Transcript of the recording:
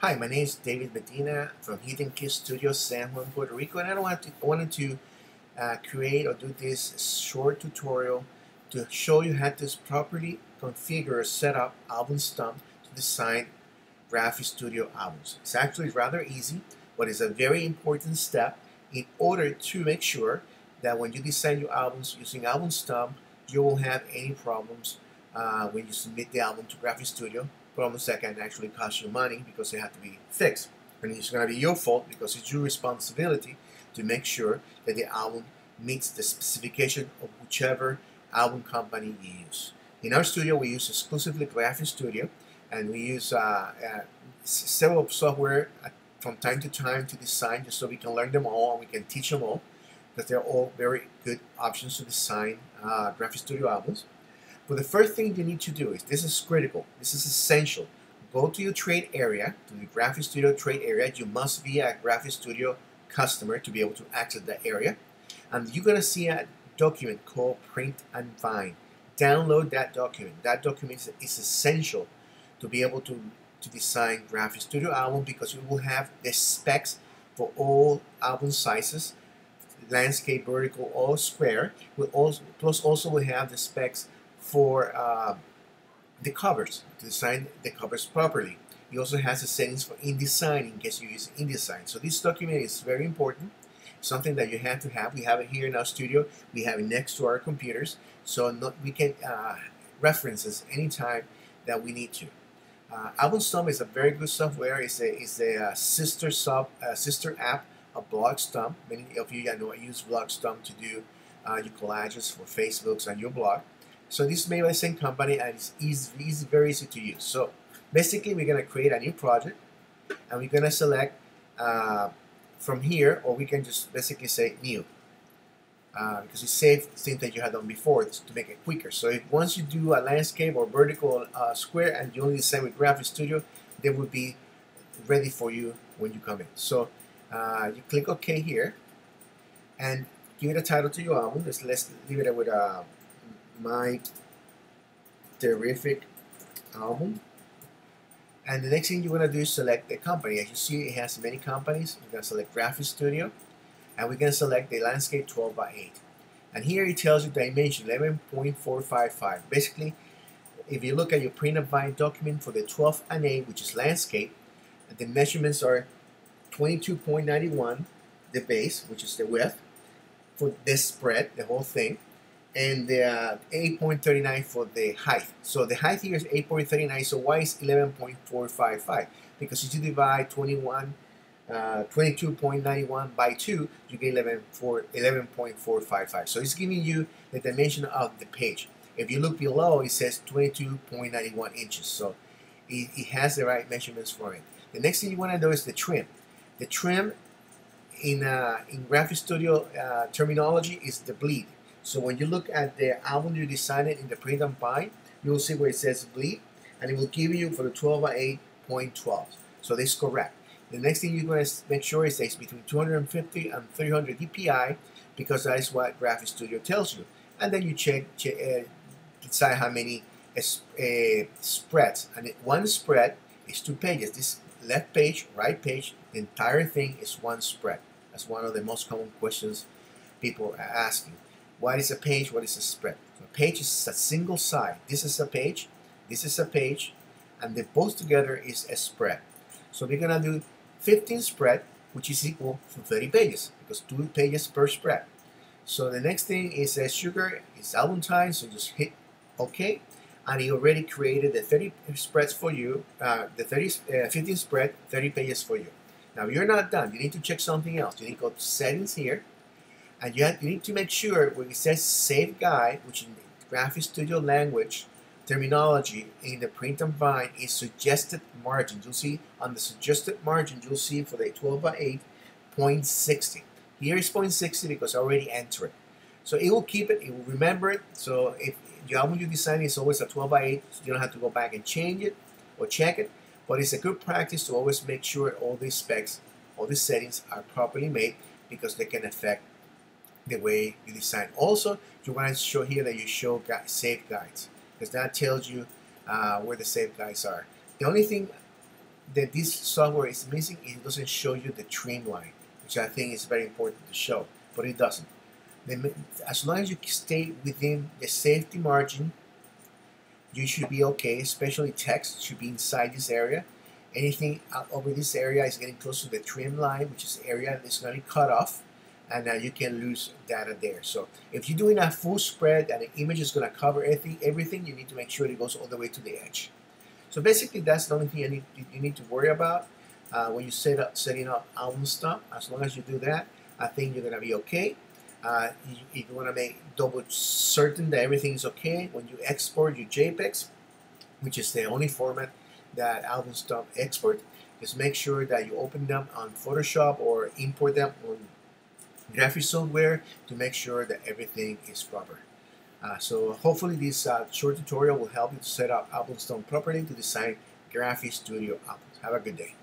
Hi, my name is David Medina from Hidden Key Studio, San Juan, Puerto Rico, and I wanted to create or do this short tutorial to show you how to properly configure or set up AlbumStomp to design Graphistudio albums. It's actually rather easy, but it's a very important step in order to make sure that when you design your albums using AlbumStomp, you won't have any problems when you submit the album to Graphistudio. Problems that can actually cost you money because they have to be fixed. And it's going to be your fault because it's your responsibility to make sure that the album meets the specification of whichever album company you use. In our studio, we use exclusively Graphistudio, and we use several software from time to time to design, just so we can learn them all and we can teach them all, because they're all very good options to design Graphistudio albums. But the first thing you need to do is, this is critical, this is essential. Go to your trade area, to the Graphistudio trade area. You must be a Graphistudio customer to be able to access that area. And you're going to see a document called Print and Bind. Download that document. That document is essential to be able to design Graphistudio album, because it will have the specs for all album sizes, landscape, vertical, or square. Plus also we have the specs for the covers, to design the covers properly. It also has the settings for InDesign in case you use InDesign. So this document is very important, something that you have to have. We have it here in our studio. We have it next to our computers, so we can reference this anytime that we need to. AlbumStomp is a very good software. It's a sister app of BlogStomp. Many of you know I use BlogStomp to do your collages for Facebooks and your blog. So this is made by the same company, and it's very easy to use. So basically, we're going to create a new project, and we're going to select from here, or we can just basically say new, because it's saved things that you had done before to make it quicker. So if once you do a landscape or vertical square and you only design with Graphistudio, they will be ready for you when you come in. So you click OK here, and give it a title to your album. Let's leave it with My Terrific Album. And the next thing you're going to do is select the company. As you see, it has many companies. We're going to select Graphistudio, and we're going to select the landscape 12:8. And here it tells you dimension 11.455. Basically, if you look at your print and bind document for the 12:8, which is landscape, the measurements are 22.91, the base, which is the width for this spread, the whole thing, and the 8.39 for the height. So the height here is 8.39. So why is 11.455? Because if you divide 22.91 by 2, you get 11.455. So it's giving you the dimension of the page. If you look below, it says 22.91 inches. So it has the right measurements for it. The next thing you want to do is the trim. The trim in Graphistudio terminology is the bleed. So when you look at the album you designed in the print and bind, you will see where it says bleed, and it will give you for the 12:8.12. So this is correct. The next thing you're going to make sure is that it's between 250 and 300 dpi, because that is what Graphistudio tells you. And then you decide how many spreads. And one spread is 2 pages. This left page, right page, the entire thing is one spread. That's one of the most common questions people are asking. What is a page? What is a spread? So a page is a single side. This is a page, this is a page, and they both together is a spread. So we're gonna do 15 spread, which is equal to 30 pages, because 2 pages per spread. So the next thing is sugar, it's album time, so just hit OK, and he already created the 30 spreads for you, 15 spread, 30 pages for you. Now you're not done. You need to check something else. You need to go to settings here, and you need to make sure when it says Save Guide, which in Graphistudio language terminology in the print and bind is suggested margin. You'll see on the suggested margin, you'll see for the 12:8, 0.60. Here is 0.60 because I already entered it. So it will keep it, it will remember it. So if the album you design is always a 12:8, so you don't have to go back and change it or check it. But it's a good practice to always make sure all these specs, all these settings are properly made, because they can affect the way you design. Also, you want to show here that you show save guides, because that tells you where the save guides are. The only thing that this software is missing is it doesn't show you the trim line, which I think is very important to show, but it doesn't. As long as you stay within the safety margin, you should be okay, especially text should be inside this area. Anything over this area is getting close to the trim line, which is the area that's going to be cut off, and now you can lose data there. So if you're doing a full spread and the image is going to cover everything, you need to make sure it goes all the way to the edge. So basically, that's the only thing you need to worry about when you setting up AlbumStomp. As long as you do that, I think you're going to be okay. If you want to make double certain that everything is okay, when you export your JPEGs, which is the only format that AlbumStomp export, just make sure that you open them on Photoshop or import them on Graphistudio to make sure that everything is proper. So hopefully this short tutorial will help you to set up AlbumStomp properly to design Graphistudio albums. Have a good day.